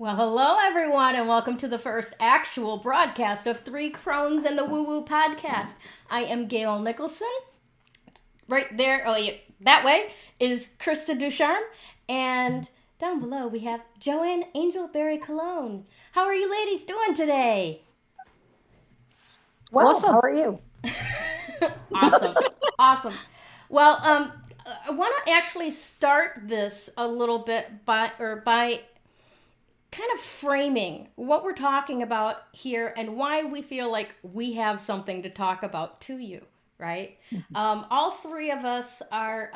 Well, hello everyone, and welcome to the first actual broadcast of Three Crones and the Woo Woo podcast. I am Gayle Nicholson. Right there, that way is Krista Ducharme, and down below we have Joanne Angel Barry Colon. How are you ladies doing today? Well, Awesome. How are you? Awesome. Well, I want to actually start this a little bit by kind of framing what we're talking about here and why we feel like we have something to talk about to you, right? All three of us are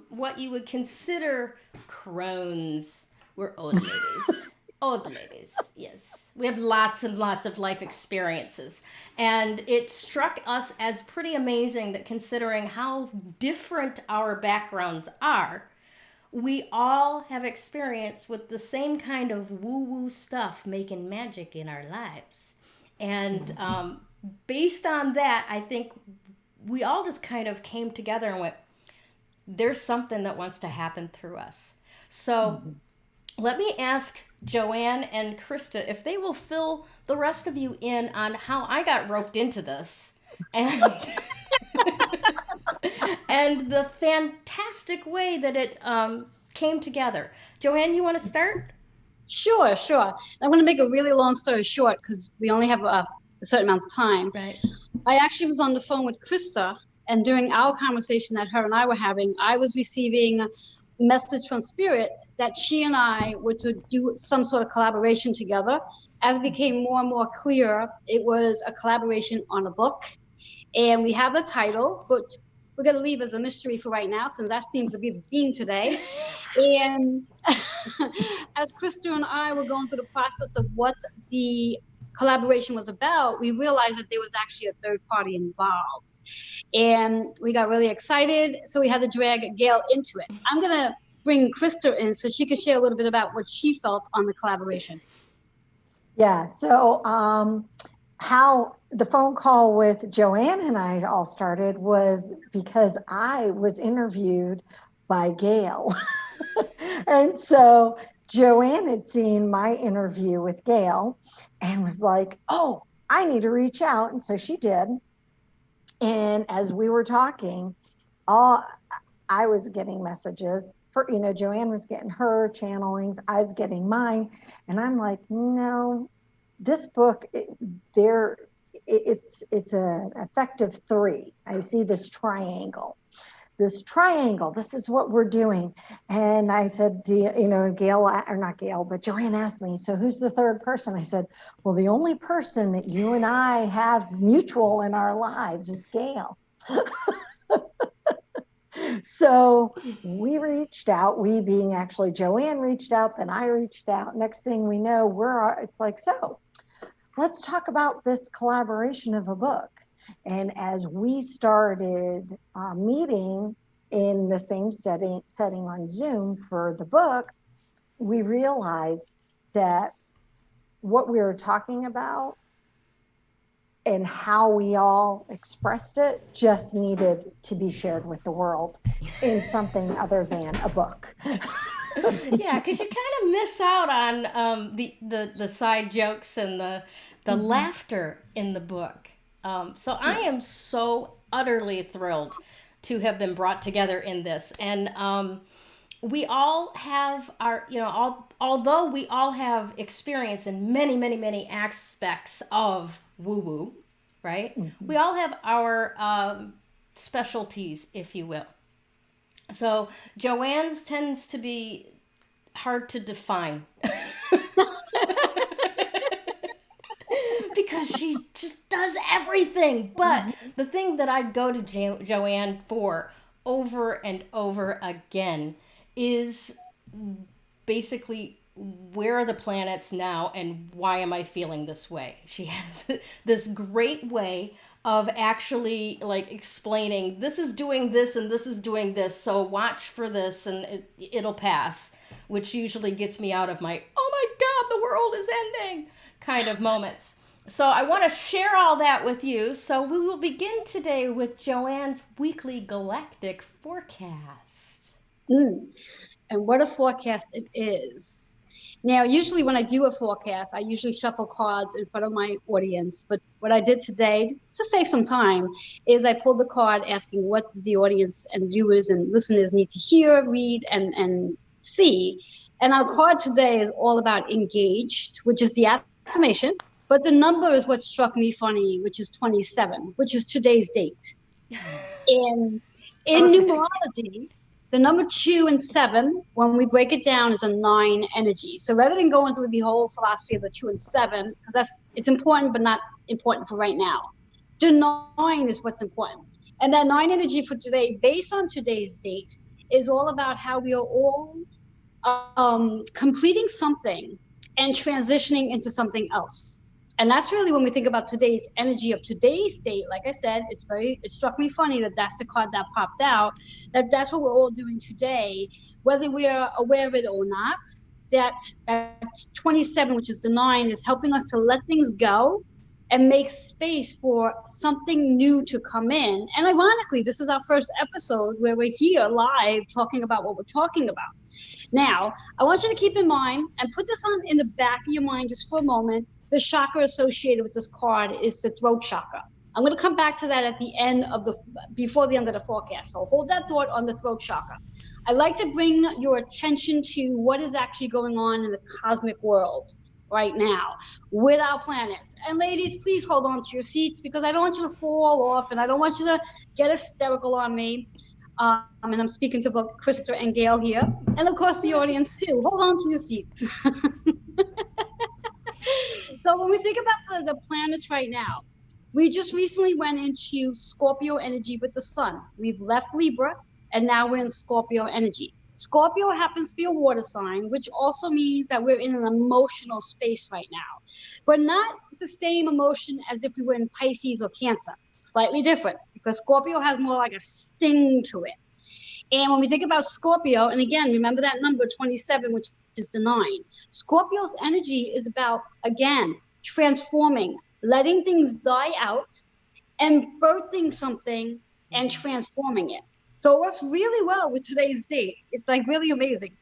what you would consider crones. We're old ladies. Old ladies, yes. We have lots and lots of life experiences. And it struck us as pretty amazing that considering how different our backgrounds are, we all have experience with the same kind of woo-woo stuff making magic in our lives. And based on that, I think we all just kind of came together and went, there's something that wants to happen through us. So let me ask Joanne and Krista if they will fill the rest of you in on how I got roped into this. And and the fantastic way that it came together. Joanne, you want to start? Sure. I'm going to make a really long story short because we only have a certain amount of time. Right. I actually was on the phone with Krista, and during our conversation that her and I were having, I was receiving a message from Spirit that she and I were to do some sort of collaboration together. As it became more and more clear, it was a collaboration on a book. And we have the title, but we're going to leave as a mystery for right now, since that seems to be the theme today. And as Krista and I were going through the process of what the collaboration was about, we realized that there was actually a third party involved. And we got really excited, so we had to drag Gayle into it. I'm going to bring Krista in so she can share a little bit about what she felt on the collaboration. Yeah, so how the phone call with Joanne and I all started was because I was interviewed by Gayle. And so Joanne had seen my interview with Gayle and was like, oh, I need to reach out. And so she did. And as we were talking, I was getting messages for, Joanne was getting her channelings, I was getting mine. And I'm like, no, this book, it's an effective 3. I see this triangle. This is what we're doing. And I said, Gayle, or not Gayle, but Joanne asked me, so who's the third person? I said, well, the only person that you and I have mutual in our lives is Gayle. So we reached out, we being actually Joanne reached out, then I reached out. Next thing we know, it's like, so let's talk about this collaboration of a book. And as we started meeting in the same setting on Zoom for the book, we realized that what we were talking about and how we all expressed it just needed to be shared with the world in something other than a book. Yeah, because you kind of miss out on the side jokes and the laughter in the book. So I am so utterly thrilled to have been brought together in this. And we all have although we all have experience in many, many, many aspects of woo-woo, right? Mm-hmm. We all have our specialties, if you will. So Joanne's tends to be hard to define. Because she just does everything. But the thing that I go to Joanne for over and over again is basically, where are the planets now and why am I feeling this way? She has this great way of actually explaining, this is doing this and this is doing this, so watch for this and it'll pass, which usually gets me out of my, oh my God, the world is ending kind of moments. So I want to share all that with you. So we will begin today with Joanne's weekly galactic forecast. And what a forecast it is. Now, usually when I do a forecast, I usually shuffle cards in front of my audience. But what I did today, to save some time, is I pulled the card asking what the audience and viewers and listeners need to hear, read, and see. And our card today is all about engaged, which is the affirmation. But the number is what struck me funny, which is 27, which is today's date. And in numerology, the number 2 and 7, when we break it down, is a 9 energy. So rather than going through the whole philosophy of the 2 and 7, because it's important, but not important for right now, the 9 is what's important. And that 9 energy for today, based on today's date, is all about how we are all completing something and transitioning into something else. And that's really when we think about today's energy of today's date. Like I said, it struck me funny that that's the card that popped out, that's what we're all doing today, whether we are aware of it or not. That 27, which is the 9, is helping us to let things go and make space for something new to come in. And ironically, this is our first episode where we're here live talking about what we're talking about. Now, I want you to keep in mind and put this on in the back of your mind just for a moment. The chakra associated with this card is the throat chakra. I'm going to come back to that at the end of before the end of the forecast. So hold that thought on the throat chakra. I'd like to bring your attention to what is actually going on in the cosmic world right now with our planets. And ladies, please hold on to your seats, because I don't want you to fall off and I don't want you to get hysterical on me. And I'm speaking to both Krista and Gayle here, and of course the audience too. Hold on to your seats. So when we think about the planets right now, we just recently went into Scorpio energy with the sun. We've left Libra, and now we're in Scorpio energy. Scorpio happens to be a water sign, which also means that we're in an emotional space right now, but not the same emotion as if we were in Pisces or Cancer. Slightly different, because Scorpio has more like a sting to it. And when we think about Scorpio, and again, remember that number 27, which is the 9. Scorpio's energy is about, again, transforming, letting things die out and birthing something and transforming it. So it works really well with today's date. It's like really amazing.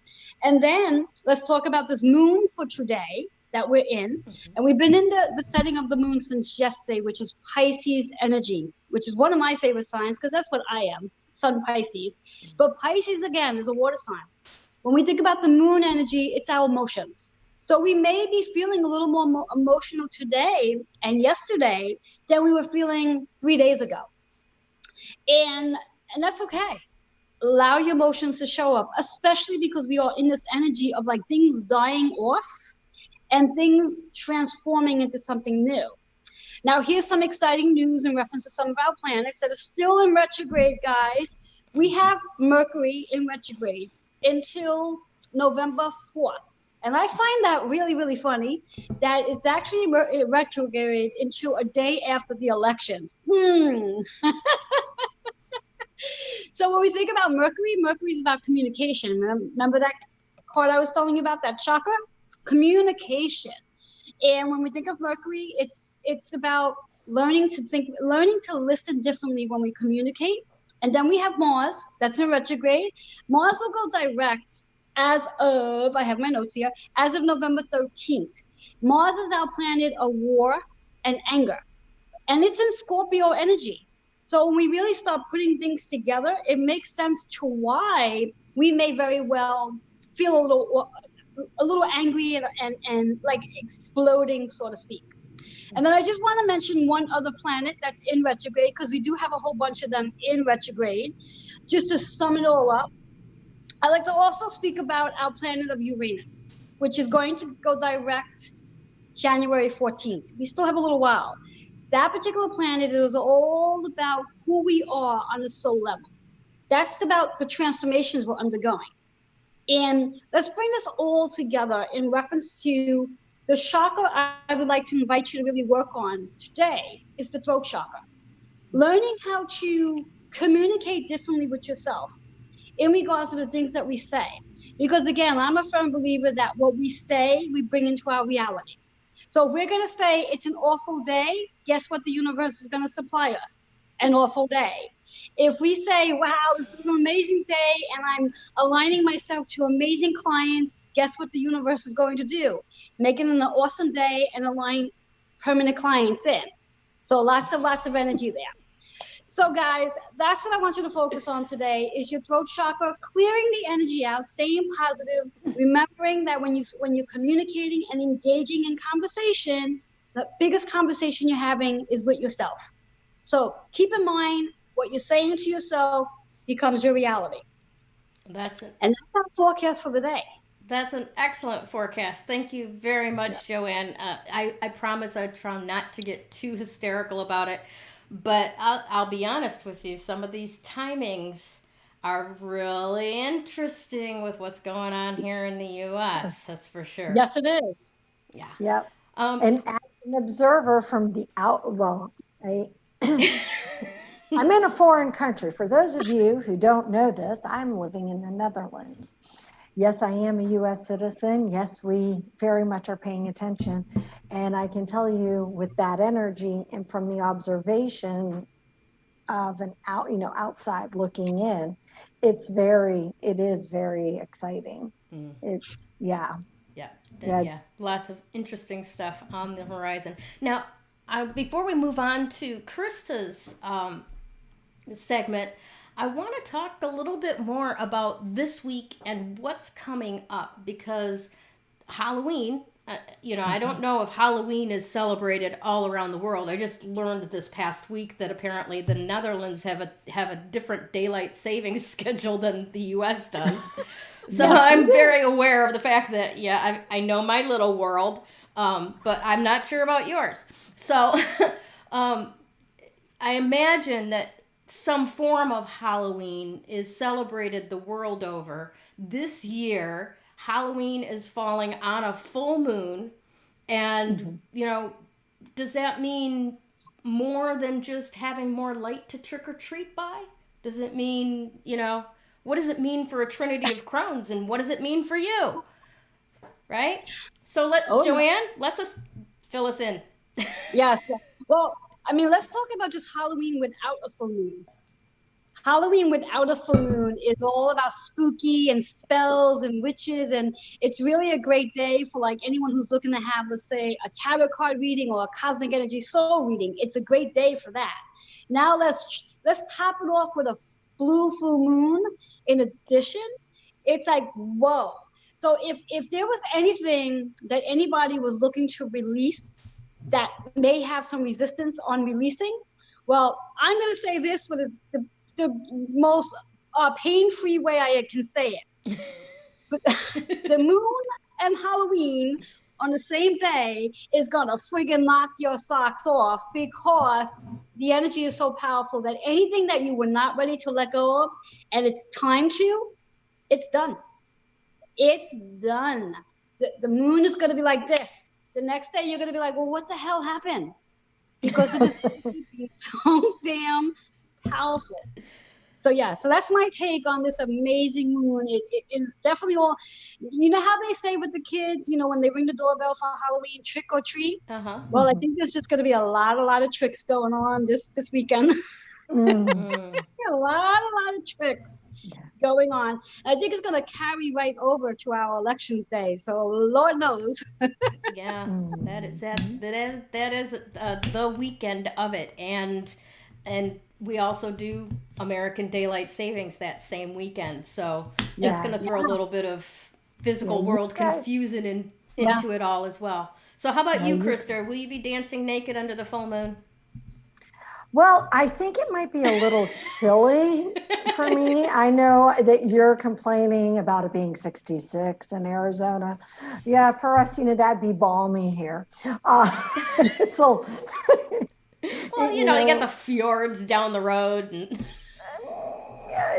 And then let's talk about this moon for today that we're in. And we've been in the setting of the moon since yesterday, which is Pisces energy, which is one of my favorite signs, because that's what I am, Sun Pisces. But Pisces, again, is a water sign. When we think about the moon energy, it's our emotions. So we may be feeling a little more emotional today and yesterday than we were feeling 3 days ago. And that's okay. Allow your emotions to show up, especially because we are in this energy of like things dying off and things transforming into something new. Now, here's some exciting news in reference to some of our planets that are still in retrograde, guys. We have Mercury in retrograde until November 4th. And I find that really, really funny that it's actually retrograde into a day after the elections. So when we think about Mercury, Mercury is about communication. Remember that card I was telling you about, that chakra? Communication. And when we think of Mercury, it's about learning to think, learning to listen differently when we communicate. And then we have Mars, that's in retrograde. Mars will go direct as of, I have my notes here, as of November 13th. Mars is our planet of war and anger. And it's in Scorpio energy. So when we really start putting things together, it makes sense to why we may very well feel a little angry and like exploding, so to speak. And then I just want to mention one other planet that's in retrograde, because we do have a whole bunch of them in retrograde. Just to sum it all up, I'd like to also speak about our planet of Uranus, which is going to go direct January 14th. We still have a little while. That particular planet is all about who we are on a soul level. That's about the transformations we're undergoing. And let's bring this all together in reference to the chakra I would like to invite you to really work on today is the throat chakra. Learning how to communicate differently with yourself in regards to the things that we say. Because again, I'm a firm believer that what we say, we bring into our reality. So if we're going to say it's an awful day, guess what the universe is going to supply us? An awful day. If we say, wow, this is an amazing day and I'm aligning myself to amazing clients, guess what the universe is going to do? Make it an awesome day and align permanent clients in. So lots of energy there. So guys, that's what I want you to focus on today is your throat chakra, clearing the energy out, staying positive, remembering that when you're communicating and engaging in conversation, the biggest conversation you're having is with yourself. So keep in mind what you're saying to yourself becomes your reality. That's it. And that's our forecast for the day. That's an excellent forecast. Thank you very much, Joanne. I promise I'd try not to get too hysterical about it, but I'll be honest with you. Some of these timings are really interesting with what's going on here in the U.S. That's for sure. Yes, it is. Yeah. Yep. And as an observer from the I'm in a foreign country. For those of you who don't know this, I'm living in the Netherlands. Yes, I am a U.S. citizen. Yes, we very much are paying attention. And I can tell you with that energy and from the observation of outside looking in, it is very exciting. It's, Yeah, lots of interesting stuff on the horizon. Now, before we move on to Krista's segment, I want to talk a little bit more about this week and what's coming up, because Halloween, I don't know if Halloween is celebrated all around the world. I just learned this past week that apparently the Netherlands have a different daylight savings schedule than the U.S. does. So I'm very aware of the fact that, I know my little world, but I'm not sure about yours. So I imagine that some form of Halloween is celebrated the world over. This year, Halloween is falling on a full moon. And, does that mean more than just having more light to trick or treat by? Does it mean, what does it mean for a trinity of Crones, and what does it mean for you? Right? So Joanne, let's fill us in. Yes. Well, let's talk about just Halloween without a full moon. Halloween without a full moon is all about spooky and spells and witches, and it's really a great day for like anyone who's looking to have, let's say, a tarot card reading or a cosmic energy soul reading. It's a great day for that. Now let's top it off with a blue full moon. In addition, it's like, whoa. So if there was anything that anybody was looking to release that may have some resistance on releasing, well, I'm going to say this with the most pain-free way I can say it. But the moon and Halloween on the same day is going to friggin' knock your socks off, because the energy is so powerful that anything that you were not ready to let go of, and it's time to, it's done. It's done. The moon is going to be like this. The next day, you're going to be like, well, what the hell happened? Because it is so damn powerful. So that's my take on this amazing moon. It is definitely all, how they say with the kids, when they ring the doorbell for Halloween, trick or treat. Well, I think there's just going to be a lot of tricks going on this weekend. A lot of tricks going on. And I think it's going to carry right over to our elections day. So Lord knows. That is the weekend of it, and we also do American daylight savings that same weekend. So that's going to throw a little bit of physical world confusion into it all as well. So how about you, Krista? Will you be dancing naked under the full moon? Well, I think it might be a little chilly for me. I know that you're complaining about it being 66 in Arizona. Yeah, for us, that'd be balmy here. It's a well, you got the fjords down the road. And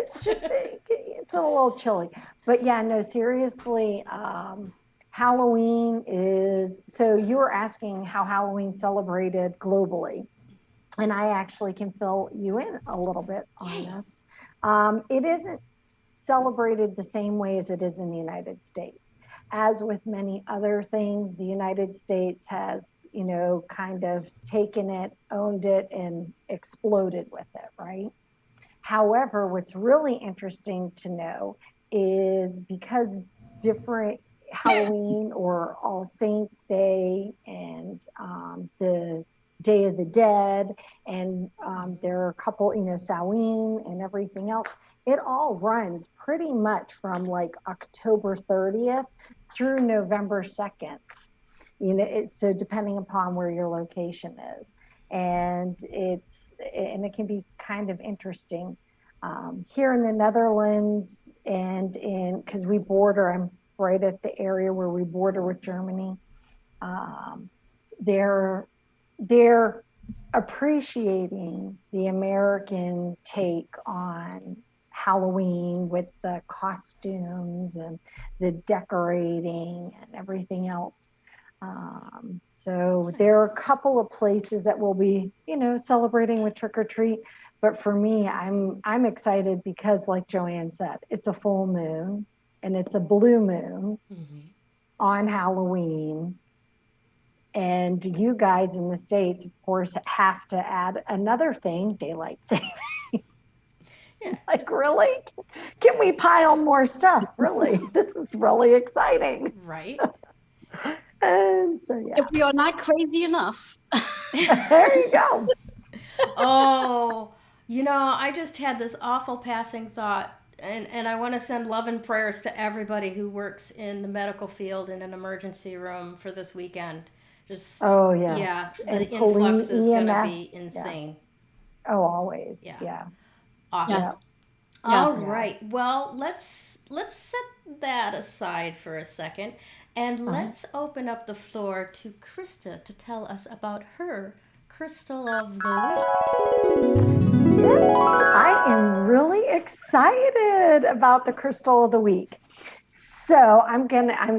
it's a little chilly. But seriously, Halloween is, so you were asking how Halloween celebrated globally. And I actually can fill you in a little bit on this. It isn't celebrated the same way as it is in the United States. As with many other things, the United States has, kind of taken it, owned it, and exploded with it, right? However, what's really interesting to know is because different Halloween or All Saints Day and the Day of the Dead, and there are a couple, Samhain and everything else, it all runs pretty much from like October 30th through November 2nd. So depending upon where your location is. And it can be kind of interesting. Here in the Netherlands, and because I'm right at the area where we border with Germany, they're appreciating the American take on Halloween with the costumes and the decorating and everything else. So there are a couple of places that will be, celebrating with trick or treat. But for me, I'm excited because, like Joanne said, it's a full moon and it's a blue moon on Halloween. And you guys in the States, of course, have to add another thing, daylight saving. Yeah. Like, really? Can we pile more stuff? Really? This is really exciting. Right. And so, yeah. If we are not crazy enough. There you go. Oh, I just had this awful passing thought, and I want to send love and prayers to everybody who works in the medical field in an emergency room for this weekend. Just, oh, yes. Yeah, and the influx is going to be EMS, insane. Yeah. Oh, always. Yeah. Yeah. Awesome. Yes. All Yes. right. Well, let's set that aside for a second, and let's open up the floor to Krista to tell us about her crystal of the week. Yes, I am really excited about the crystal of the week. So I'm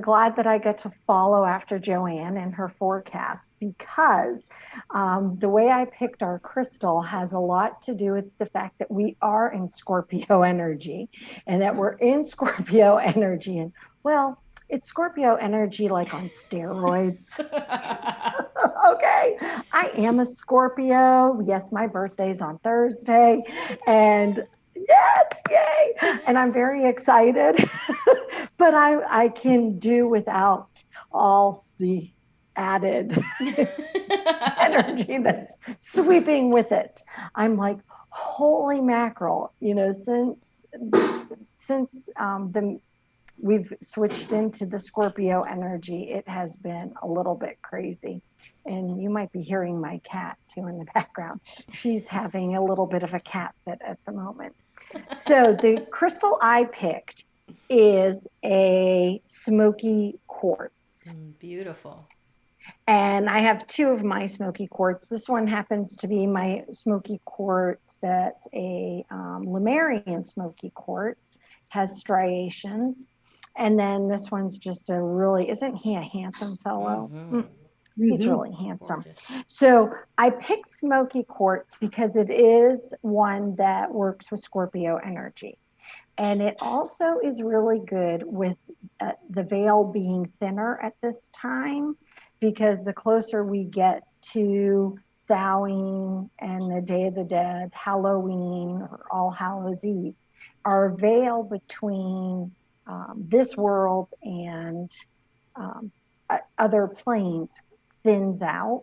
glad that I get to follow after Joanne and her forecast, because the way I picked our crystal has a lot to do with the fact that we are in Scorpio energy, and that we're in Scorpio energy. And well, it's Scorpio energy like on steroids. Okay. I am a Scorpio. Yes, my birthday's on Thursday. And yes, yay. And I'm very excited. But I can do without all the added energy that's sweeping with it. I'm like, holy mackerel, since we've switched into the Scorpio energy, it has been a little bit crazy. And you might be hearing my cat too in the background. She's having a little bit of a cat fit at the moment. So the crystal I picked is a smoky quartz. Beautiful. And I have two of my smoky quartz. This one happens to be my smoky quartz that's a Lemurian smoky quartz, has striations. And then this one's just isn't he a handsome fellow? He's really handsome. Gorgeous. So I picked smoky quartz because it is one that works with Scorpio energy. And it also is really good with the veil being thinner at this time, because the closer we get to Samhain and the Day of the Dead, Halloween, or All Hallows Eve, our veil between this world and other planes thins out.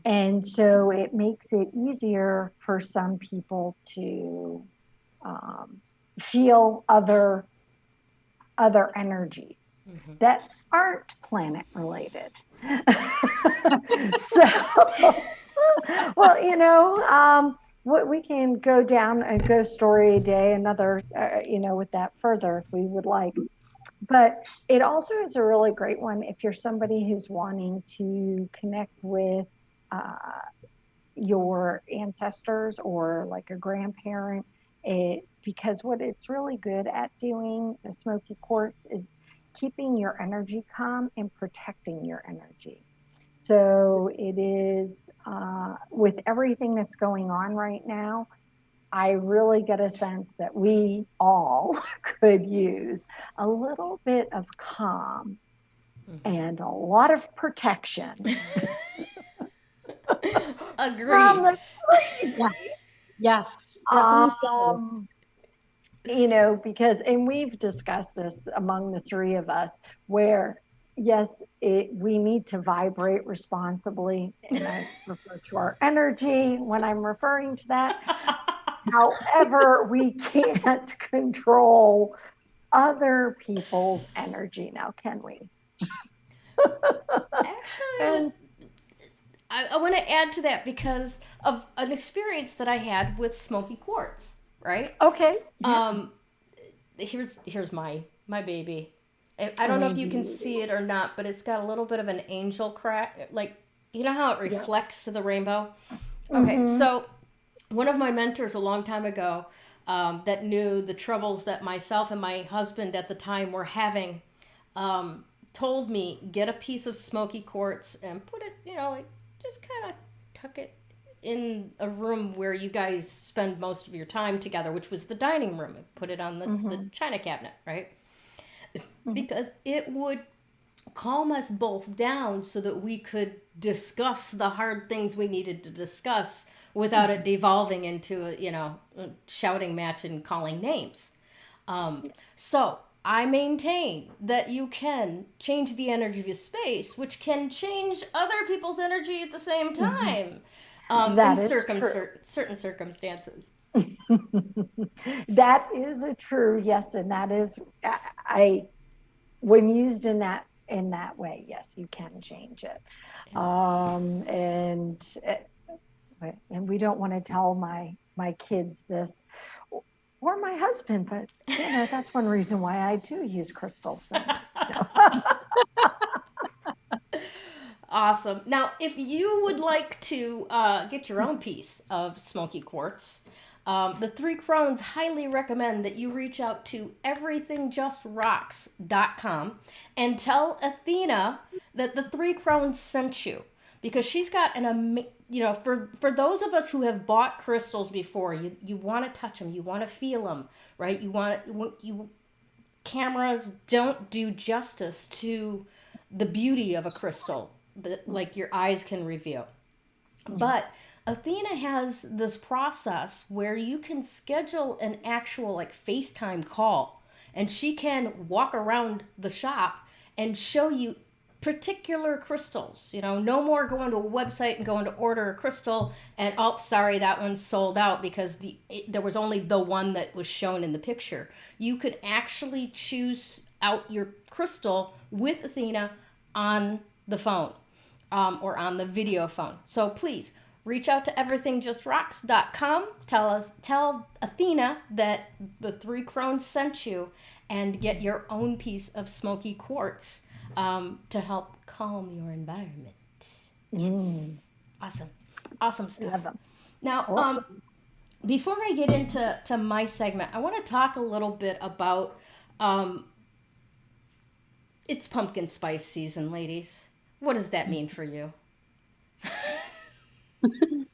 And so it makes it easier for some people to feel other energies that aren't planet related. So, well, we can go down a ghost story a day, another, with that further if we would like. But it also is a really great one if you're somebody who's wanting to connect with your ancestors or like a grandparent. Because what it's really good at doing, the smoky quartz, is keeping your energy calm and protecting your energy. So it is, with everything that's going on right now, I really get a sense that we all could use a little bit of calm and a lot of protection. Agreed. Yes. Definitely so. You know, because, and we've discussed this among the three of us, where yes, we need to vibrate responsibly, and I refer to our energy when I'm referring to that. However, we can't control other people's energy now, can we? Actually, And I want to add to that because of an experience that I had with Smoky Quartz, right? okay, yeah. Here's my baby. I don't know if you can see it or not, but it's got a little bit of an angel crack, like you know how it Yeah. reflects the rainbow. Okay, so one of my mentors a long time ago, that knew the troubles that myself and my husband at the time were having, told me get a piece of Smoky Quartz and put it, like just kind of tuck it in a room where you guys spend most of your time together, which was the dining room, and put it on the china cabinet, right? Because it would calm us both down so that we could discuss the hard things we needed to discuss without it devolving into a shouting match and calling names. So I maintain that you can change the energy of your space, which can change other people's energy at the same time, That in is true. certain circumstances. That is a true, yes, and that is, I when used in that way, yes, you can change it. And we don't want to tell my kids this, or my husband, but that's one reason why I do use crystals so much. Awesome. Now, if you would like to get your own piece of Smoky Quartz, the Three Crones highly recommend that you reach out to everythingjustrocks.com and tell Athena that the Three Crones sent you, because she's got for those of us who have bought crystals before, you want to touch them, you want to feel them, right? Cameras don't do justice to the beauty of a crystal that like your eyes can reveal. But Athena has this process where you can schedule an actual like FaceTime call, and she can walk around the shop and show you particular crystals. No more going to a website and going to order a crystal and, oh, sorry, that one's sold out because there was only the one that was shown in the picture. You could actually choose out your crystal with Athena on the phone, or on the video phone. So please reach out to everythingjustrocks.com. Tell Athena that the Three Crones sent you, and get your own piece of Smoky Quartz to help calm your environment. Yes. Awesome stuff. Now, Awesome. Before I get into my segment, I want to talk a little bit about it's pumpkin spice season, ladies. What does that mean for you? It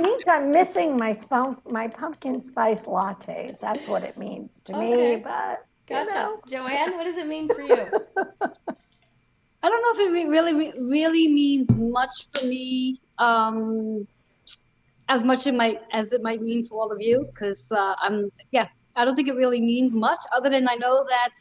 means I'm missing my pumpkin spice lattes. That's what it means to me. But Gotcha. Joanne, what does it mean for you? I don't know if it really means much for me, as much as it might mean for all of you, because I don't think it really means much, other than I know that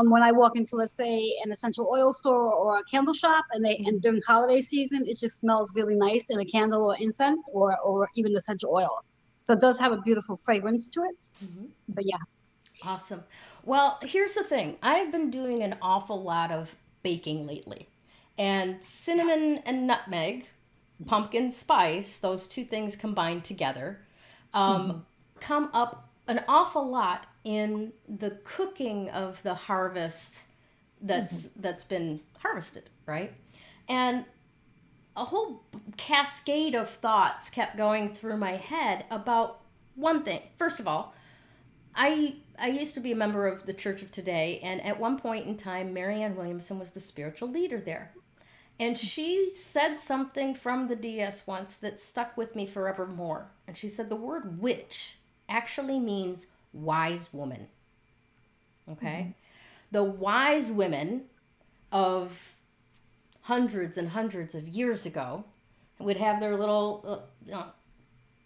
when I walk into, let's say, an essential oil store or a candle shop, and during holiday season, it just smells really nice in a candle or incense or even essential oil. So it does have a beautiful fragrance to it. So yeah. Awesome. Well, here's the thing. I've been doing an awful lot of baking lately. And cinnamon and nutmeg, pumpkin spice, those two things combined together, come up an awful lot in the cooking of the harvest that's been harvested, right? And a whole cascade of thoughts kept going through my head about one thing. First of all, I used to be a member of the Church of Today, and at one point in time, Marianne Williamson was the spiritual leader there. And she said something from the DS once that stuck with me forevermore. And she said the word witch actually means wise woman. Okay? The wise women of hundreds and hundreds of years ago would have their little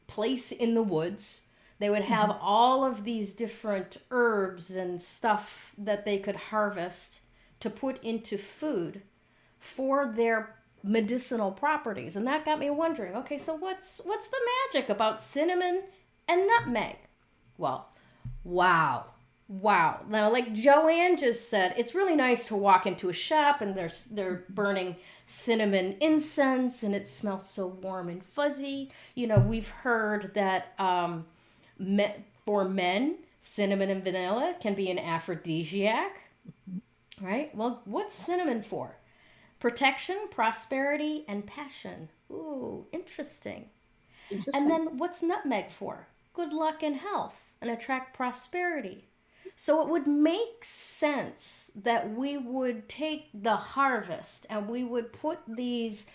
place in the woods. They would have all of these different herbs and stuff that they could harvest to put into food for their medicinal properties. And that got me wondering, okay, so what's the magic about cinnamon and nutmeg? Well, wow. Now, like Joanne just said, it's really nice to walk into a shop and they're burning cinnamon incense and it smells so warm and fuzzy. You know, we've heard that for men, cinnamon and vanilla can be an aphrodisiac, right? Well, what's cinnamon for? Protection, prosperity, and passion. Ooh, interesting. And then what's nutmeg for? Good luck and health and attract prosperity. So it would make sense that we would take the harvest and we would put these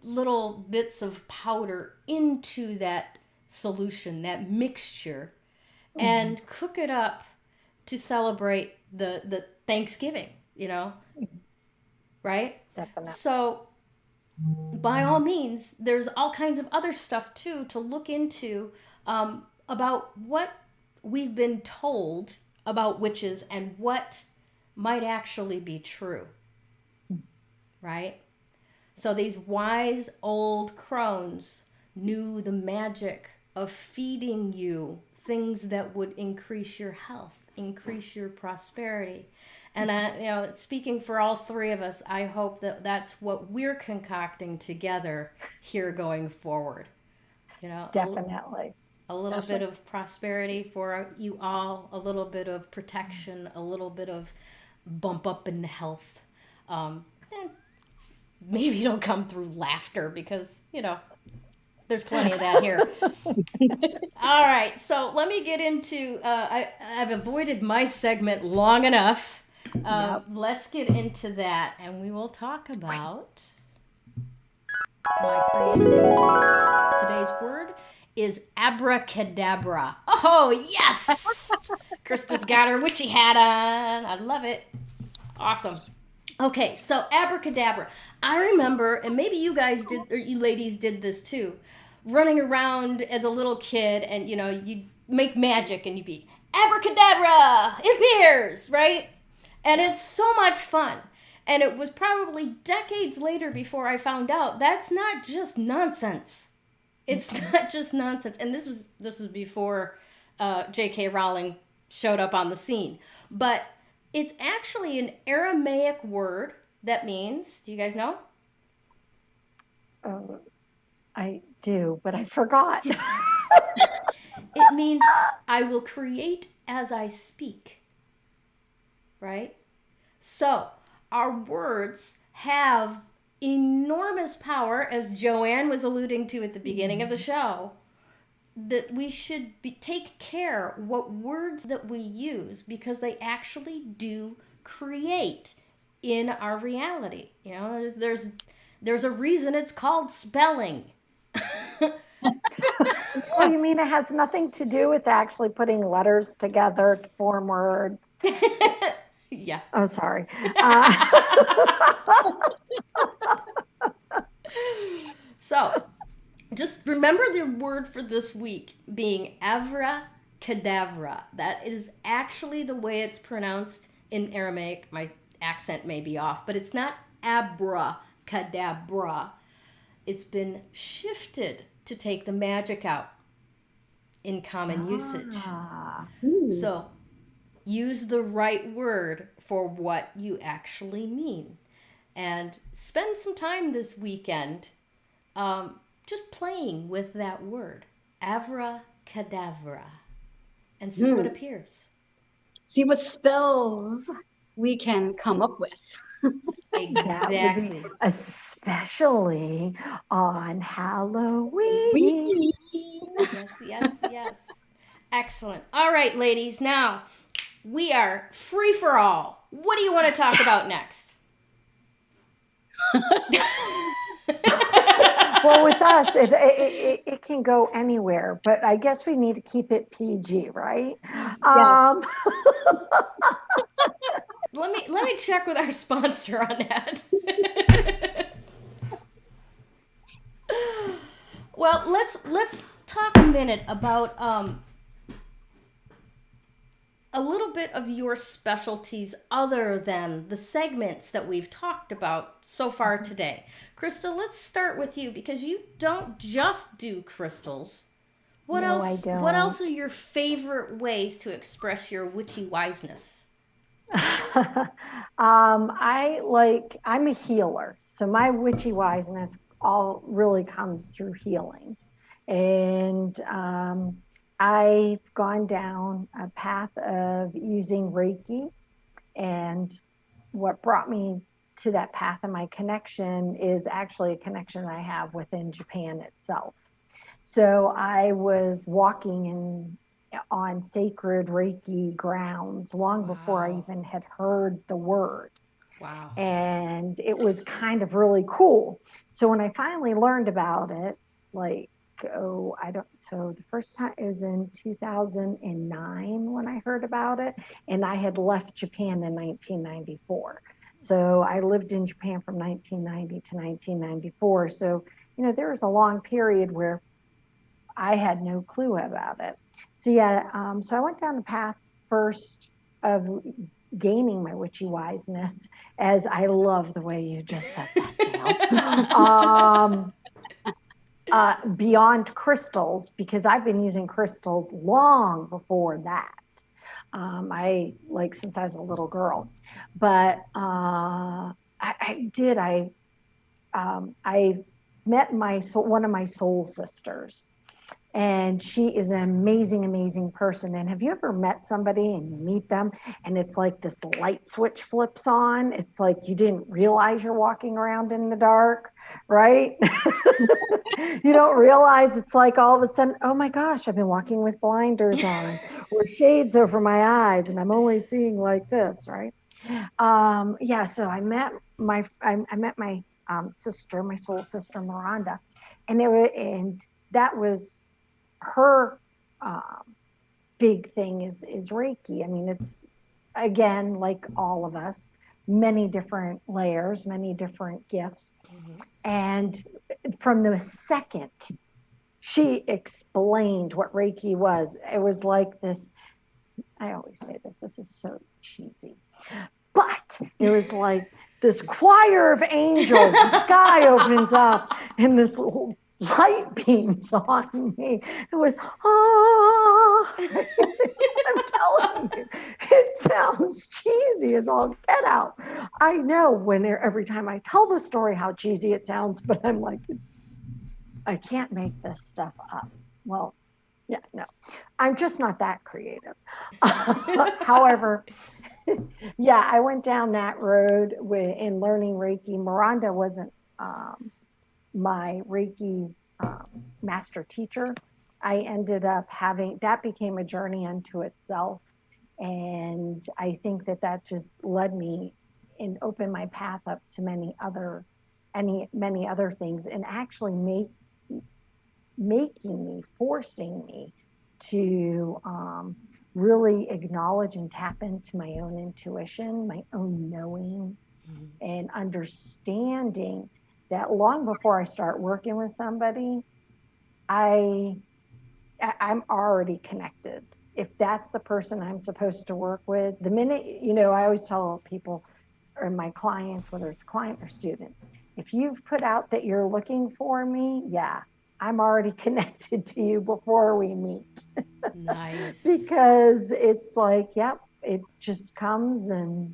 little bits of powder into that solution, that mixture, and cook it up to celebrate the Thanksgiving, you know, right? Definitely. So by all means, there's all kinds of other stuff too to look into about what we've been told about witches and what might actually be true, right? So these wise old crones knew the magic of feeding you things that would increase your health, increase your prosperity. And speaking for all three of us, I hope that that's what we're concocting together here going forward. You know, Definitely. A little bit of prosperity for you all, a little bit of protection, a little bit of bump up in health. And maybe it'll come through laughter because, you know, there's plenty of that here. All right, so let me get into, I've avoided my segment long enough. Let's get into that, and we will talk about my creativity. Today's word is abracadabra. Oh, yes! Krista's got her witchy hat on. I love it. Awesome. Okay, so abracadabra. I remember, and maybe you guys did, or you ladies did this too, running around as a little kid and, you know, you'd make magic and you'd be, abracadabra, it appears, right? And it's so much fun. And it was probably decades later before I found out that's not just nonsense. It's not just nonsense. And this was before J.K. Rowling showed up on the scene. But it's actually an Aramaic word that means, do you guys know? I do, but I forgot. It means I will create as I speak. Right? So our words have enormous power, as Joanne was alluding to at the beginning of the show, that we should take care what words that we use because they actually do create in our reality. You know, there's a reason it's called spelling. Oh, you mean it has nothing to do with actually putting letters together to form words? Yeah. Oh, sorry. So, just remember the word for this week being abracadabra. That is actually the way it's pronounced in Aramaic. My accent may be off, but it's not abracadabra. It's been shifted to take the magic out in common usage. So, use the right word for what you actually mean. And spend some time this weekend just playing with that word, abracadabra, and see what appears. See what spells we can come up with. Exactly. Especially on Halloween. Yes. Excellent. All right, ladies. Now, we are free for all. What do you want to talk about next? Well, with us, it can go anywhere, but I guess we need to keep it PG, right? Yes. Let me check with our sponsor on that. Well, let's talk a minute about a little bit of your specialties other than the segments that we've talked about so far today. Krista, let's start with you because you don't just do crystals. What No, else? I don't. What else are your favorite ways to express your witchy wiseness? I'm a healer. So my witchy wiseness all really comes through healing. And I've gone down a path of using Reiki. And what brought me to that path and my connection is actually a connection I have within Japan itself. So I was walking on sacred Reiki grounds long before I even had heard the word. Wow. And it was kind of really cool. So when I finally learned about it, so the first time it was in 2009 when I heard about it, and I had left Japan in 1994. So I lived in Japan from 1990 to 1994. So, there was a long period where I had no clue about it. So so I went down the path first of gaining my witchy wiseness, as I love the way you just said that, Gayle. Beyond crystals, because I've been using crystals long before that. Since I was a little girl, but I met one of my soul sisters. And she is an amazing, amazing person. And have you ever met somebody and you meet them and it's like this light switch flips on? It's like you didn't realize you're walking around in the dark, right? You don't realize it's like all of a sudden, oh my gosh, I've been walking with blinders on or shades over my eyes and I'm only seeing like this, right? So I met my sister, my soul sister, Miranda, and that was her big thing is Reiki. I mean, it's, again, like all of us, many different layers, many different gifts. Mm-hmm. And from the second she explained what Reiki was, it was like this, I always say this is so cheesy, but it was like this choir of angels, the sky opens up and this little light beams on me. It was, I'm telling you, it sounds cheesy as all get out. I know every time I tell the story how cheesy it sounds, but I'm like, I can't make this stuff up. Well, yeah, no, I'm just not that creative. However, I went down that road in learning Reiki. Miranda wasn't my Reiki master teacher. I ended up that became a journey unto itself. And I think that just led me and opened my path up to many other things, and actually forcing me to really acknowledge and tap into my own intuition, my own knowing, mm-hmm. and understanding that long before I start working with somebody, I'm already connected. If that's the person I'm supposed to work with, the minute, I always tell people or my clients, whether it's client or student, if you've put out that you're looking for me, I'm already connected to you before we meet. Nice. Because it's like, it just comes. And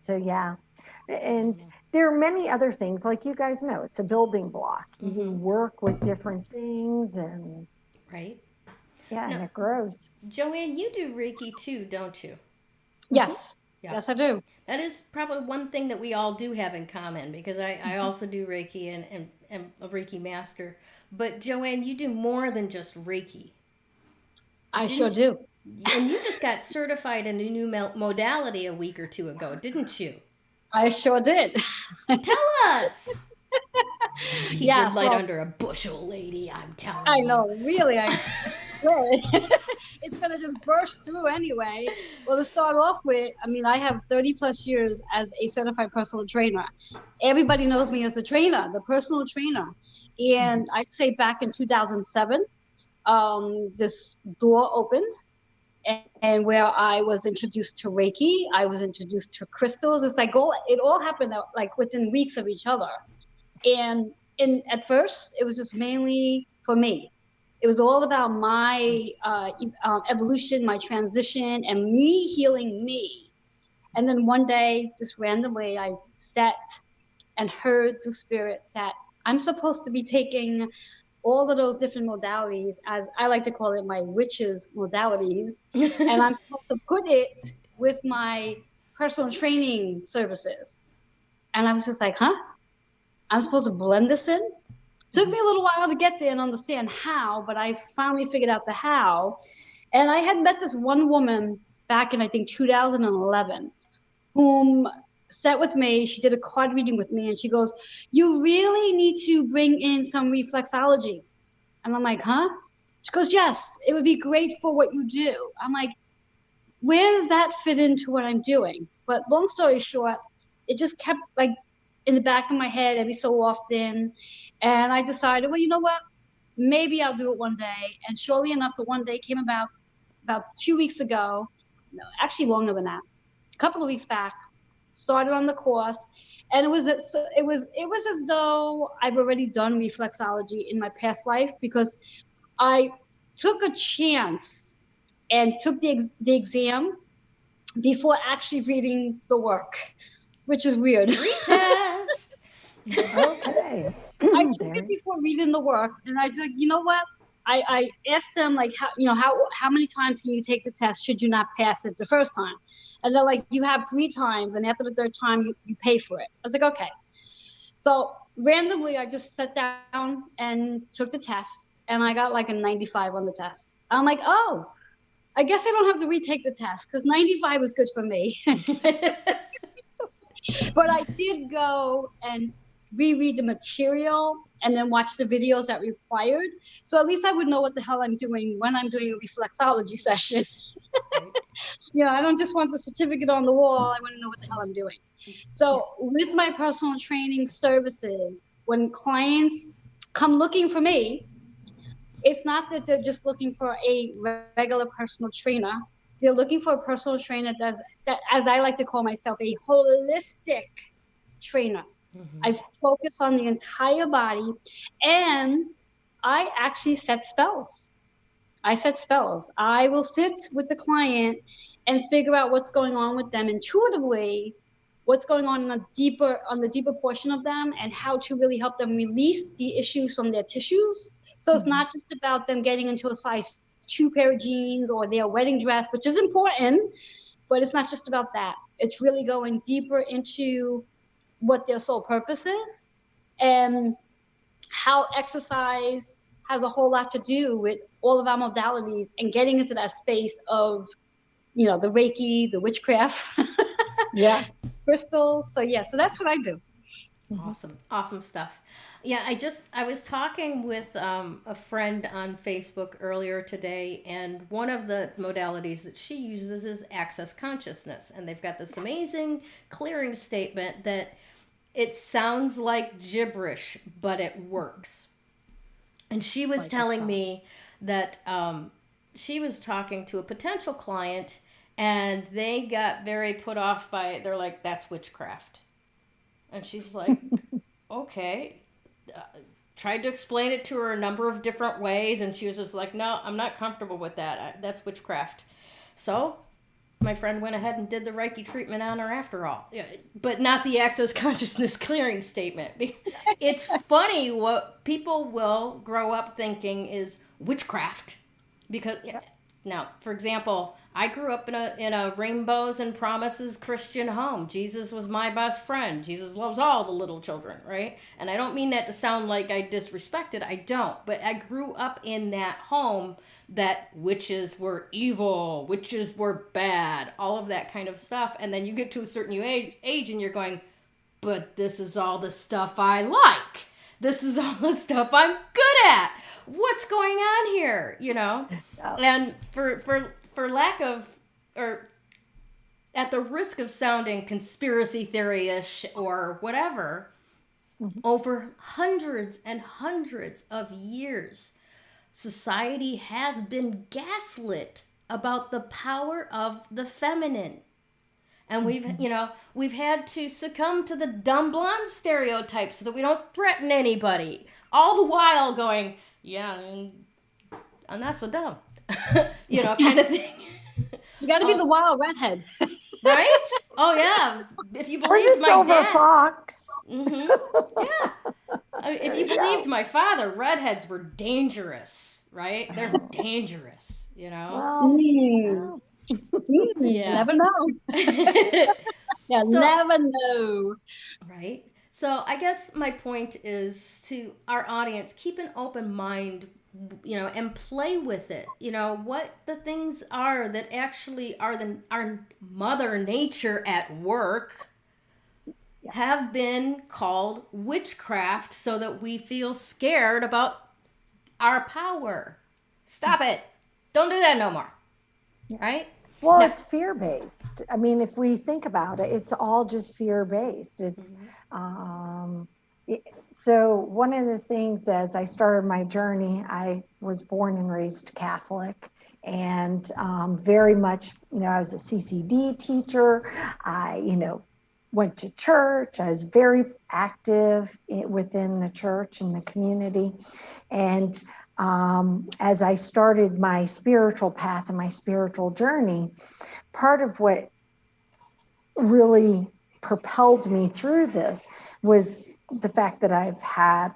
so, and there are many other things, like you guys know, it's a building block. Mm-hmm. You work with different things and right. Yeah, now, and it grows. Joanne, you do Reiki too, don't you? Yes. Yeah. Yes, I do. That is probably one thing that we all do have in common, because I also do Reiki and a Reiki master. But Joanne, you do more than just Reiki. I sure do. And you just got certified in a new modality a week or two ago, didn't you? I sure did. Tell us. Keep your light under a bushel, lady, I'm telling you. I know, really. I swear it's going to just burst through anyway. Well, to start off with, I have 30 plus years as a certified personal trainer. Everybody knows me as a trainer, the personal trainer. And I'd say back in 2007, this door opened, and where I was introduced to Reiki, I was introduced to crystals. It's like it all happened like within weeks of each other. And at first, it was just mainly for me. It was all about my evolution, my transition, and me healing me. And then one day, just randomly, I sat and heard through spirit that I'm supposed to be taking all of those different modalities, as I like to call it, my witches modalities, and I'm supposed to put it with my personal training services. And I was just like, huh? I'm supposed to blend this in? Took me a little while to get there and understand how, but I finally figured out the how. And I had met this one woman back in, I think, 2011, whom sat with me. She did a card reading with me, and she goes, you really need to bring in some reflexology. And I'm like, huh? She goes, yes, it would be great for what you do. I'm like, where does that fit into what I'm doing? But long story short, it just kept like in the back of my head every so often. And I decided, well, you know what? Maybe I'll do it one day. And surely enough, the one day came about 2 weeks ago. No, actually longer than that. A couple of weeks back, started on the course. And it was as though I've already done reflexology in my past life, because I took a chance and took the exam before actually reading the work, which is weird. Retest. Okay. I took it before reading the work, and I said, you know what? I asked them, like, how many times can you take the test should you not pass it the first time? And they're like, you have 3 times, and after the 3rd time, you pay for it. I was like, okay. So randomly, I just sat down and took the test, and I got like a 95 on the test. I'm like, oh, I guess I don't have to retake the test, because 95 was good for me. But I did go and reread the material and then watch the videos that required. So at least I would know what the hell I'm doing when I'm doing a reflexology session. I don't just want the certificate on the wall. I want to know what the hell I'm doing. So with my personal training services, when clients come looking for me, it's not that they're just looking for a regular personal trainer. They're looking for a personal trainer that, as I like to call myself, a holistic trainer. Mm-hmm. I focus on the entire body, and I actually set spells. I will sit with the client and figure out what's going on with them intuitively, what's going on the deeper portion of them, and how to really help them release the issues from their tissues. So it's not just about them getting into a size 2 pair of jeans or their wedding dress, which is important, but it's not just about that. It's really going deeper into what their sole purpose is, and how exercise has a whole lot to do with all of our modalities, and getting into that space of, the Reiki, the witchcraft, crystals. So that's what I do. Awesome stuff. Yeah, I was talking with a friend on Facebook earlier today, and one of the modalities that she uses is access consciousness, and they've got this amazing clearing statement that it sounds like gibberish, but it works. And she was telling me that she was talking to a potential client, and they got very put off by it. They're like, that's witchcraft. And she's like, okay. Tried to explain it to her a number of different ways, and she was just like, no, I'm not comfortable with that. That's witchcraft. So my friend went ahead and did the Reiki treatment on her after all. Yeah, but not the access consciousness clearing statement. It's funny what people will grow up thinking is witchcraft. Because now, for example, I grew up in a rainbows and promises Christian home. Jesus was my best friend. Jesus loves all the little children, right? And I don't mean that to sound like I disrespected. I don't. But I grew up in that home that witches were evil, witches were bad, all of that kind of stuff. And then you get to a certain age and you're going, but this is all the stuff I like. This is all the stuff I'm good at. What's going on here? And for lack of, or at the risk of sounding conspiracy theory-ish or whatever, over hundreds and hundreds of years, society has been gaslit about the power of the feminine. And we've had to succumb to the dumb blonde stereotype so that we don't threaten anybody. All the while going, yeah, I'm not so dumb, kind of thing. You got to be the wild redhead. Right? Oh, yeah. If you Or the believed my silver dad. fox. Mm-hmm. Yeah. If you believed my father, redheads were dangerous, right? They're dangerous, Well, Yeah. Never know. Yeah, So- never know. Right? So I guess my point is to our audience, keep an open mind, and play with it. What the things are that actually are our mother nature at work have been called witchcraft so that we feel scared about our power. Stop it. Don't do that no more. Right? Well, No. it's fear-based. I mean, if we think about it, it's all just fear-based. It's so one of the things as I started my journey, I was born and raised Catholic, and very much, I was a CCD teacher. I, went to church. I was very active within the church and the community, and as I started my spiritual path and my spiritual journey, part of what really propelled me through this was the fact that I've had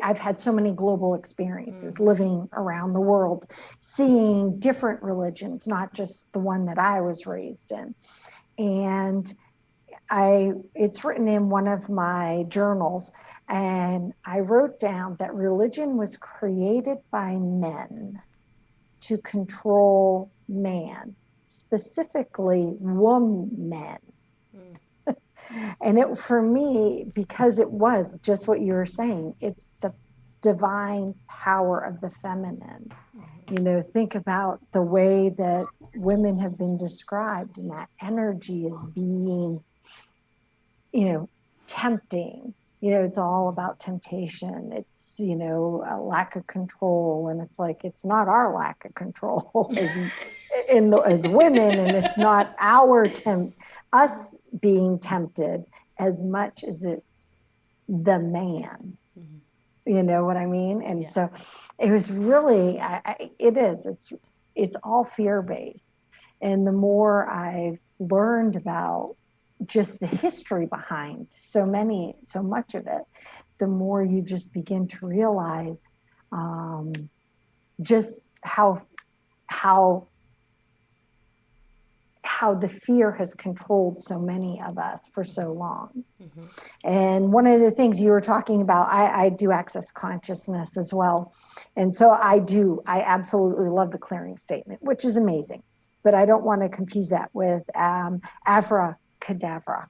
I've had so many global experiences living around the world, seeing different religions, not just the one that I was raised in. And it's written in one of my journals, and I wrote down that religion was created by men to control man, specifically woman. And for me, because it was just what you were saying, it's the divine power of the feminine. Think about the way that women have been described, and that energy is being, tempting. It's all about temptation. It's, a lack of control. And it's like, it's not our lack of control as women, and it's not us being tempted as much as it's the man. You know what I mean? And so it was really, it's all fear-based. And the more I've learned about just the history behind so much of it, the more you just begin to realize just how the fear has controlled so many of us for so long. And one of the things you were talking about, I do access consciousness as well. And so I absolutely love the clearing statement, which is amazing. But I don't want to confuse that with abracadabra,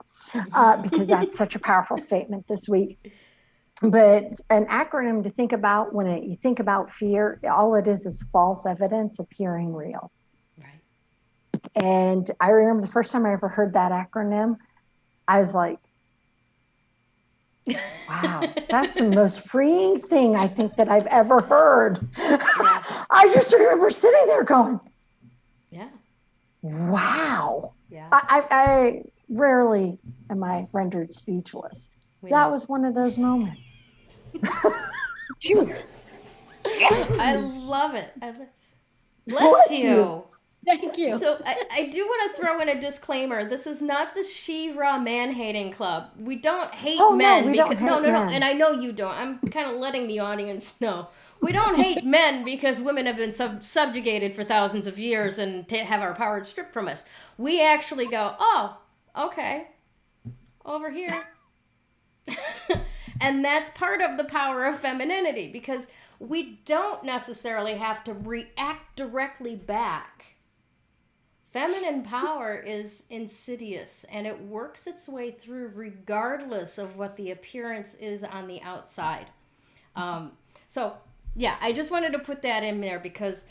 because that's such a powerful statement this week. But an acronym to think about when you think about fear, all it is false evidence appearing real. Right. And I remember the first time I ever heard that acronym, I was like, wow, that's the most freeing thing I think that I've ever heard. Yeah. I just remember sitting there going, yeah, wow. Yeah. I rarely am I rendered speechless. That was one of those moments. I love it. Bless you. Thank you. So I do want to throw in a disclaimer. This is not the She-Ra man-hating club. We don't hate men. No, we don't hate men. No. And I know you don't. I'm kind of letting the audience know. We don't hate men because women have been subjugated for thousands of years and have our power stripped from us. We actually go, oh, okay, over here. And that's part of the power of femininity, because we don't necessarily have to react directly back. Feminine power is insidious, and it works its way through regardless of what the appearance is on the outside. I just wanted to put that in there because,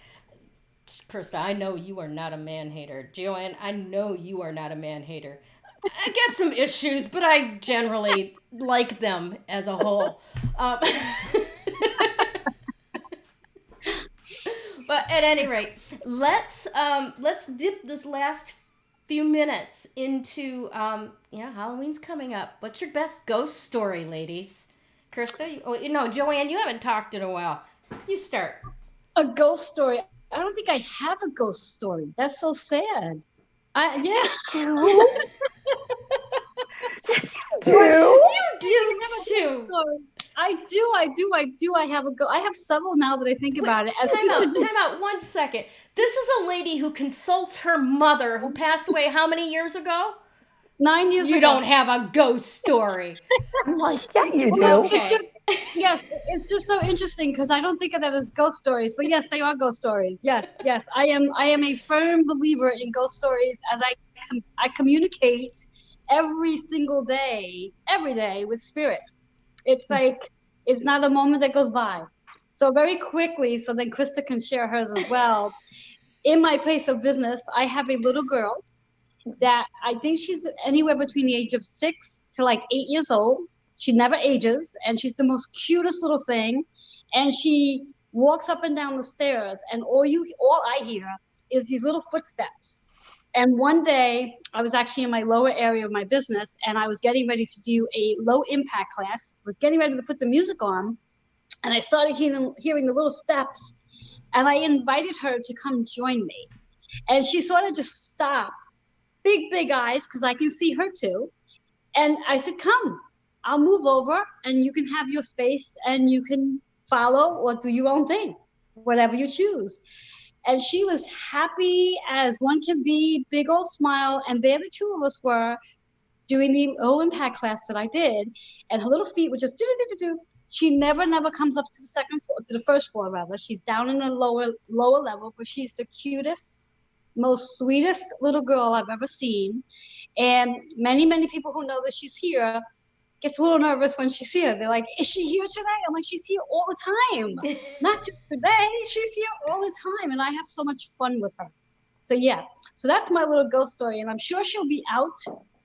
Krista, I know you are not a man-hater. Joanne, I know you are not a man-hater. I get some issues, but I generally like them as a whole. But at any rate, let's dip this last few minutes into Halloween's coming up. What's your best ghost story, ladies? Krista? Joanne, you haven't talked in a while. You start. A ghost story. I don't think I have a ghost story. That's so sad. Yes, you do. You do too. I do. I have several now that I think about it. Time out 1 second. This is a lady who consults her mother who passed away how many years ago? 9 years ago. You don't have a ghost story. I'm like, yeah, you do. Okay. It's just so interesting because I don't think of that as ghost stories, but yes, they are ghost stories. Yes. I am a firm believer in ghost stories as I communicate every single day, every day with spirit. It's like, it's not a moment that goes by. So very quickly, so then Krista can share hers as well. In my place of business, I have a little girl that I think she's anywhere between the age of 6 to like 8 years old. She never ages, and she's the most cutest little thing. And she walks up and down the stairs, and all I hear is these little footsteps. And one day, I was actually in my lower area of my business, and I was getting ready to do a low impact class. I was getting ready to put the music on, and I started hearing the little steps, and I invited her to come join me. And she sort of just stopped, big eyes, because I can see her too. And I said, come, I'll move over, and you can have your space, and you can follow or do your own thing, whatever you choose. And she was happy as one can be, big old smile. And there the two of us were doing the low impact class that I did. And her little feet were just do. She never comes up to the second floor, to the first floor rather. She's down in the lower level, but she's the cutest, most sweetest little girl I've ever seen. And many people who know that she's here gets a little nervous when she's here. They're like, is she here today? I'm like, she's here all the time. Not just today, she's here all the time. And I have so much fun with her. So yeah, so that's my little ghost story. And I'm sure she'll be out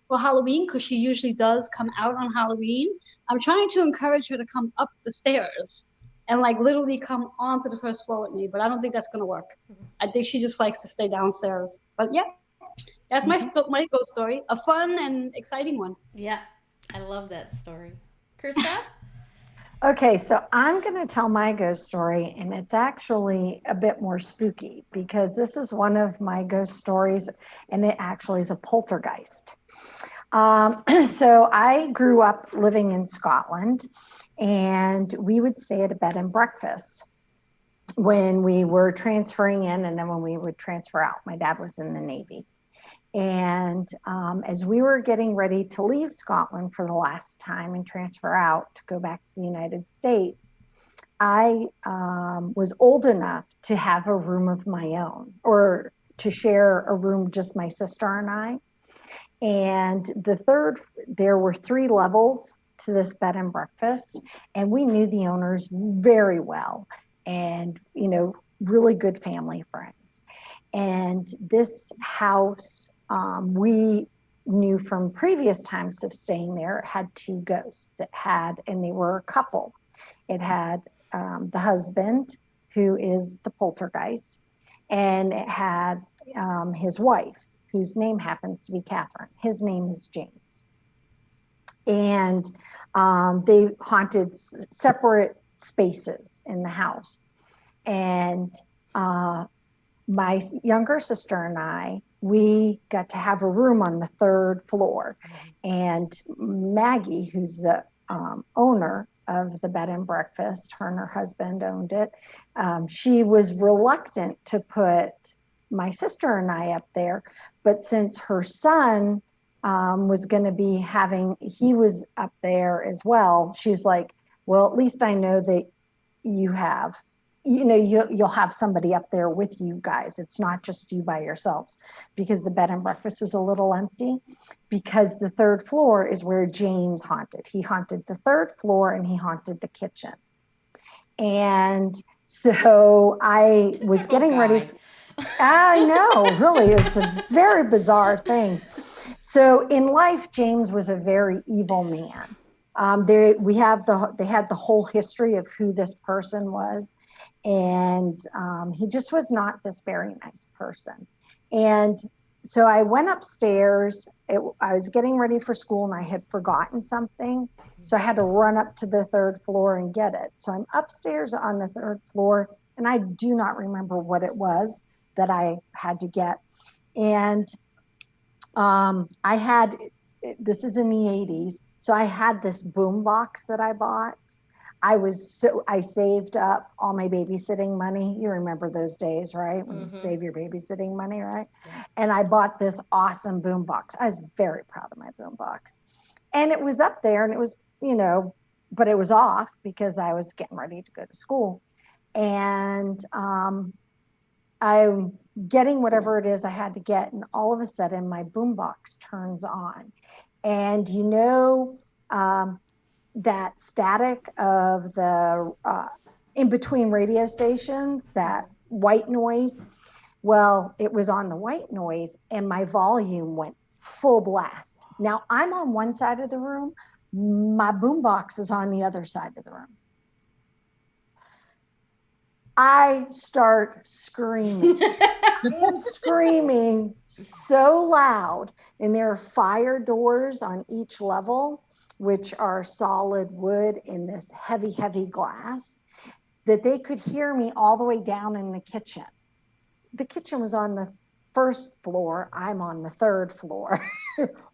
for Halloween because she usually does come out on Halloween. I'm trying to encourage her to come up the stairs and like literally come onto the first floor with me, but I don't think that's going to work. I think she just likes to stay downstairs. But yeah, that's my ghost story. A fun and exciting one. Yeah. I love that story. Krista? Okay, so I'm going to tell my ghost story, and it's actually a bit more spooky because this is one of my ghost stories, and it actually is a poltergeist. So I grew up living in Scotland, and we would stay at a bed and breakfast when we were transferring in, and then when we would transfer out. My dad was in the Navy. And as we were getting ready to leave Scotland for the last time and transfer out to go back to the United States, I was old enough to have a room of my own, or to share a room, just my sister and I. And there were 3 levels to this bed and breakfast, and we knew the owners very well, and, really good family friends. And this house, we knew from previous times of staying there, it had 2 ghosts. And they were a couple. It had the husband, who is the poltergeist, and it had his wife, whose name happens to be Catherine. His name is James. And they haunted separate spaces in the house. And my younger sister and I, we got to have a room on the 3rd floor. And Maggie, who's the owner of the bed and breakfast, her and her husband owned it, she was reluctant to put my sister and I up there. But since her son was going to be he was up there as well, she's like, well, at least I know that you'll have somebody up there with you guys. It's not just you by yourselves, because the bed and breakfast was a little empty, because the 3rd floor is where James haunted. He haunted the 3rd floor, and he haunted the kitchen. And so I was getting ready. I know, really, it's a very bizarre thing. So in life, James was a very evil man. They had the whole history of who this person was, and he just was not this very nice person. And so I went upstairs. I was getting ready for school, and I had forgotten something, so I had to run up to the third floor and get it. So I'm upstairs on the third floor, and I do not remember what it was that I had to get. And I had, this is in the 80s, so I had this boom box that I bought. I saved up all my babysitting money. You remember those days, right? When you save your babysitting money, right? Yeah. And I bought this awesome boom box. I was very proud of my boom box. And it was up there, and it was, but it was off because I was getting ready to go to school. And I'm getting whatever it is I had to get, and all of a sudden my boombox turns on. And that static of the in between radio stations, that white noise, well, it was on the white noise, and my volume went full blast. Now I'm on one side of the room, my boombox is on the other side of the room. I start screaming. I'm screaming so loud, and there are fire doors on each level, which are solid wood in this heavy, heavy glass, that they could hear me all the way down in the kitchen. The kitchen was on the first floor. I'm on the third floor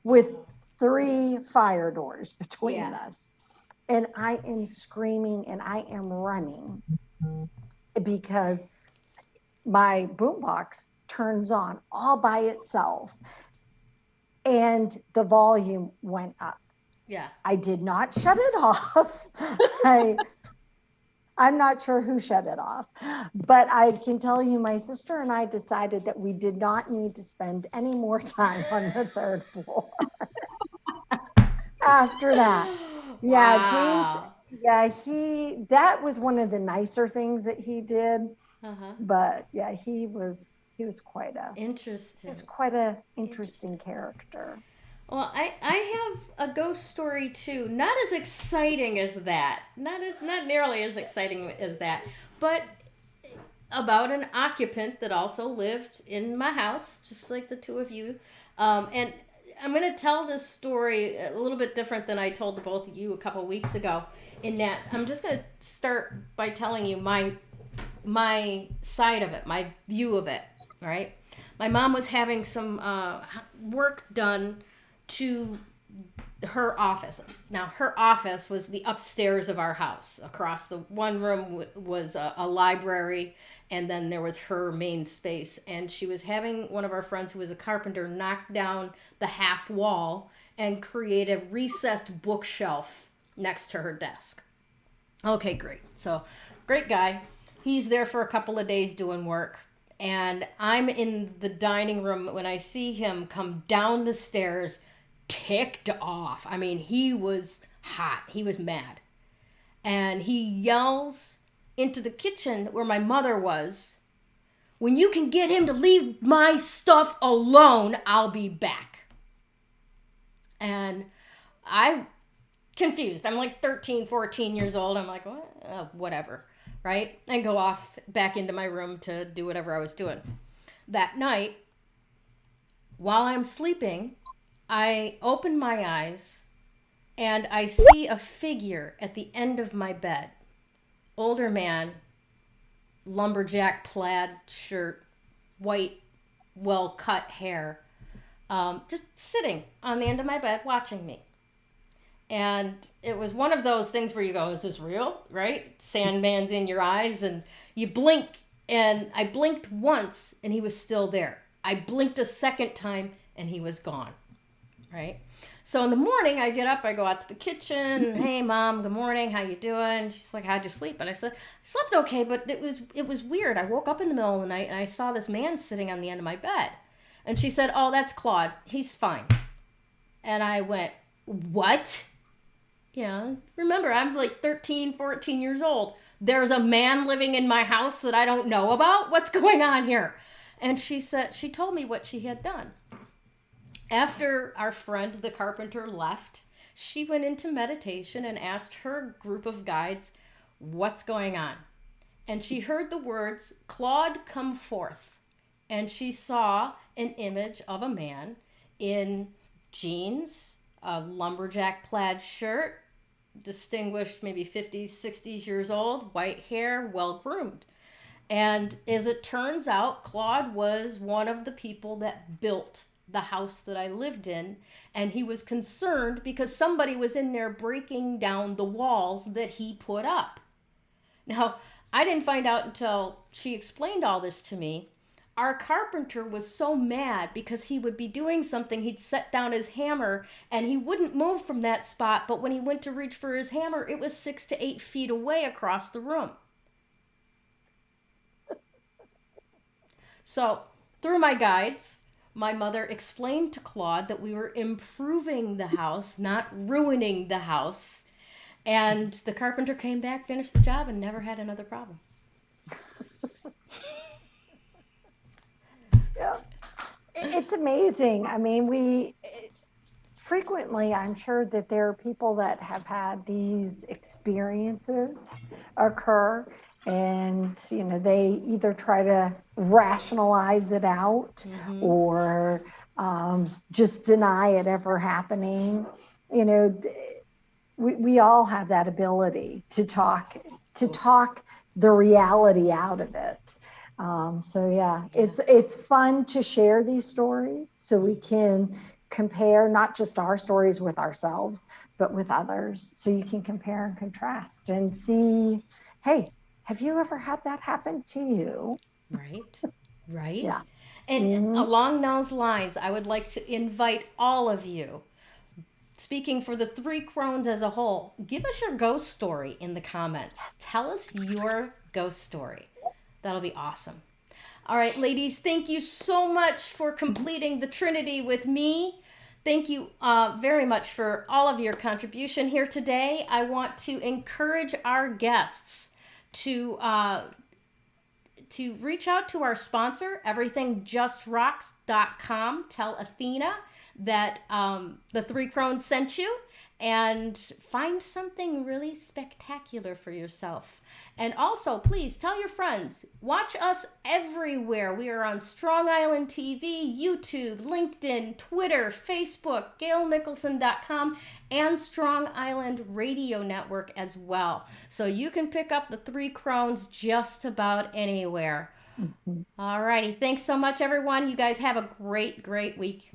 with 3 fire doors between us. And I am screaming and I am running because my boombox turns on all by itself and the volume went up. Yeah. I did not shut it off. I'm not sure who shut it off, but I can tell you my sister and I decided that we did not need to spend any more time on the third floor after that. Yeah, wow. James, that was one of the nicer things that he did. But yeah, he was quite a interesting character. Well, I have a ghost story too. Not as exciting as that. Not nearly as exciting as that. But about an occupant that also lived in my house, just like the two of you. And I'm going to tell this story a little bit different than I told the both of you a couple weeks ago. In that, I'm just going to start by telling you my side of it, my view of it. All right. My mom was having some work done to her office. Now, her office was the upstairs of our house. Across the one room was a library, and then there was her main space. And she was having one of our friends who was a carpenter knock down the half wall and create a recessed bookshelf next to her desk. Okay, great. So, great guy. He's there for a couple of days doing work. And I'm in the dining room when I see him come down the stairs, ticked off. I mean, he was hot. He was mad. And he yells into the kitchen where my mother was, "When you can get him to leave my stuff alone, I'll be back." And I'm confused. I'm like 13, 14 years old. I'm like, what? Whatever. Right? And go off back into my room to do whatever I was doing. That night, while I'm sleeping, I open my eyes and I see a figure at the end of my bed. Older man, lumberjack plaid shirt, white, well-cut hair, just sitting on the end of my bed watching me. And it was one of those things where you go, is this real? Right? Sandman's in your eyes and you blink. And I blinked once and he was still there. I blinked a second time and he was gone. Right? So in the morning I get up, I go out to the kitchen. "Hey Mom, good morning. How you doing?" She's like, "How'd you sleep?" And I said, "I slept okay, but it was weird. I woke up in the middle of the night and I saw this man sitting on the end of my bed." And she said, "Oh, that's Claude. He's fine." And I went, "What?" Yeah, remember, I'm like 13, 14 years old. There's a man living in my house that I don't know about? What's going on here? And she told me what she had done. After our friend, the carpenter, left, she went into meditation and asked her group of guides, what's going on? And she heard the words, Claude, come forth. And she saw an image of a man in jeans, a lumberjack plaid shirt, distinguished, maybe 50s, 60s years old, white hair, well groomed. And as it turns out, Claude was one of the people that built the house that I lived in. And he was concerned because somebody was in there breaking down the walls that he put up. Now, I didn't find out until she explained all this to me. Our carpenter was so mad because he would be doing something. He'd set down his hammer and he wouldn't move from that spot. But when he went to reach for his hammer, it was 6 to 8 feet away across the room. So through my guides, my mother explained to Claude that we were improving the house, not ruining the house. And the carpenter came back, finished the job, and never had another problem. Yeah. It's amazing. I mean, frequently, I'm sure that there are people that have had these experiences occur, and they either try to rationalize it out or just deny it ever happening. We all have that ability to talk the reality out of it. So yeah, it's fun to share these stories so we can compare not just our stories with ourselves, but with others. So you can compare and contrast and see, hey, have you ever had that happen to you? Right. Yeah. And along those lines, I would like to invite all of you, speaking for the 3 Crones as a whole, give us your ghost story in the comments. Tell us your ghost story. That'll be awesome. All right, ladies, thank you so much for completing the Trinity with me. Thank you very much for all of your contribution here today. I want to encourage our guests to reach out to our sponsor, everythingjustrocks.com. Tell Athena that the 3 Crones sent you, and find something really spectacular for yourself. And also, please tell your friends. Watch us everywhere. We are on Strong Island TV, YouTube, LinkedIn, Twitter, Facebook, GayleNicholson.com, and Strong Island Radio Network as well. So you can pick up the 3 Crones just about anywhere. All righty. Thanks so much, everyone. You guys have a great, great week.